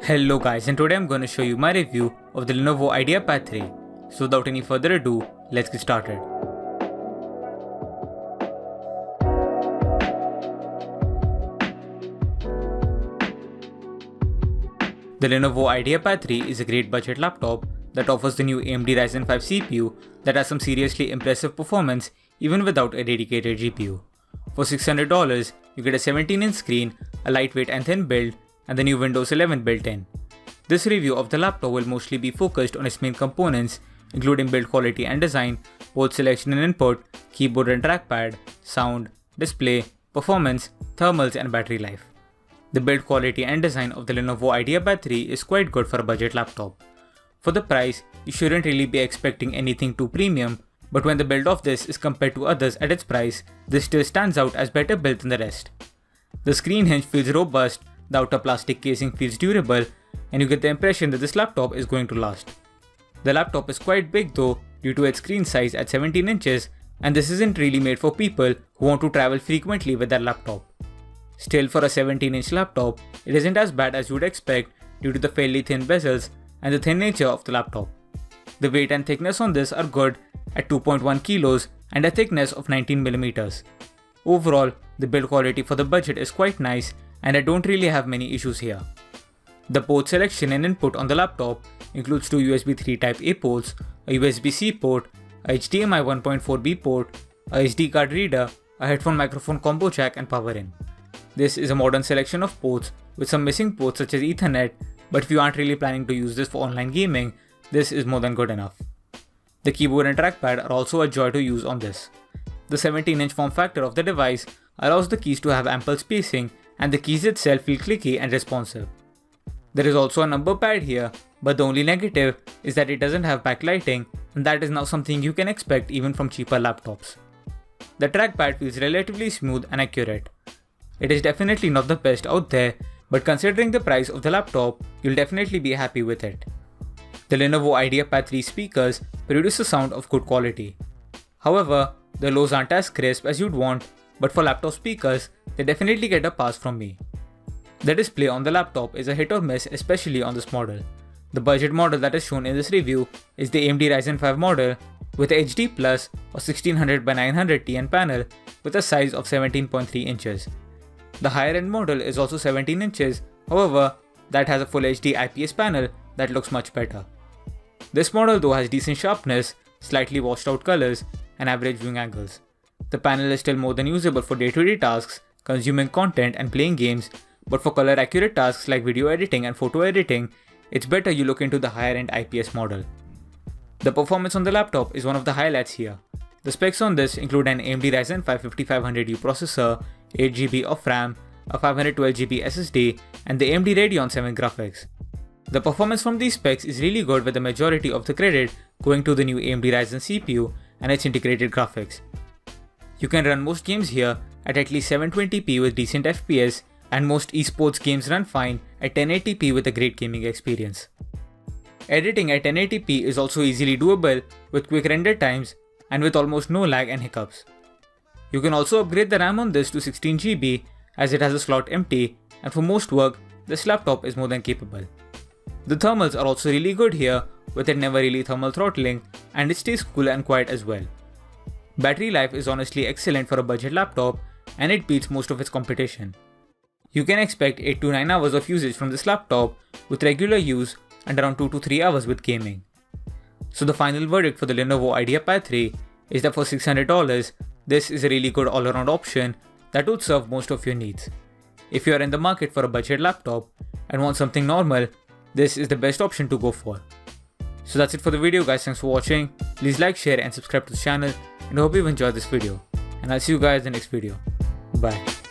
Hello guys, and today I'm going to show you my review of the Lenovo IdeaPad 3. So without any further ado, let's get started. The Lenovo IdeaPad 3 is a great budget laptop that offers the new AMD Ryzen 5 CPU that has some seriously impressive performance even without a dedicated GPU. For $600, you get a 17-inch screen, a lightweight and thin build, and the new Windows 11 built in. This review of the laptop will mostly be focused on its main components, including build quality and design, port selection and input, keyboard and trackpad, sound, display, performance, thermals and battery life. The build quality and design of the Lenovo IdeaPad 3 is quite good for a budget laptop. For the price, you shouldn't really be expecting anything too premium, but when the build of this is compared to others at its price, this still stands out as better built than the rest. The screen hinge feels robust, the outer plastic casing feels durable, and you get the impression that this laptop is going to last. The laptop is quite big though due to its screen size at 17 inches, and this isn't really made for people who want to travel frequently with their laptop. Still, for a 17-inch laptop, it isn't as bad as you would expect due to the fairly thin bezels and the thin nature of the laptop. The weight and thickness on this are good at 2.1 kilos and a thickness of 19mm. Overall, the build quality for the budget is quite nice and I don't really have many issues here. The port selection and input on the laptop includes two USB 3 Type A ports, a USB-C port, a HDMI 1.4b port, a SD card reader, a headphone microphone combo jack and power in. This is a modern selection of ports with some missing ports such as Ethernet, but if you aren't really planning to use this for online gaming, this is more than good enough. The keyboard and trackpad are also a joy to use on this. The 17-inch form factor of the device allows the keys to have ample spacing and the keys itself feel clicky and responsive. There is also a number pad here, but the only negative is that it doesn't have backlighting, and that is now something you can expect even from cheaper laptops. The trackpad feels relatively smooth and accurate. It is definitely not the best out there, but considering the price of the laptop, you'll definitely be happy with it. The Lenovo IdeaPad 3 speakers produce a sound of good quality. However, the lows aren't as crisp as you'd want, but for laptop speakers, they definitely get a pass from me. The display on the laptop is a hit or miss, especially on this model. The budget model that is shown in this review is the AMD Ryzen 5 model with a HD Plus or 1600x900 TN panel with a size of 17.3 inches. The higher end model is also 17 inches, however, that has a full HD IPS panel that looks much better. This model though has decent sharpness, slightly washed out colors, and average viewing angles. The panel is still more than usable for day-to-day tasks, consuming content and playing games, but for color accurate tasks like video editing and photo editing, it's better you look into the higher end IPS model. The performance on the laptop is one of the highlights here. The specs on this include an AMD Ryzen 5 5500U processor, 8GB of RAM, a 512GB SSD, and the AMD Radeon 7 graphics. The performance from these specs is really good, with the majority of the credit going to the new AMD Ryzen CPU and its integrated graphics. You can run most games here at least 720p with decent FPS, and most esports games run fine at 1080p with a great gaming experience. Editing at 1080p is also easily doable with quick render times and with almost no lag and hiccups. You can also upgrade the RAM on this to 16GB as it has a slot empty, and for most work, this laptop is more than capable. The thermals are also really good here, with it never really thermal throttling, and it stays cool and quiet as well. Battery life is honestly excellent for a budget laptop, and it beats most of its competition. You can expect 8 to 9 hours of usage from this laptop with regular use and around 2 to 3 hours with gaming. So the final verdict for the Lenovo IdeaPad 3 is that for $600, this is a really good all-around option that would serve most of your needs. If you are in the market for a budget laptop and want something normal, this is the best option to go for. So that's it for the video guys, thanks for watching. Please like, share and subscribe to the channel, and I hope you've enjoyed this video. And I'll see you guys in the next video. Bye.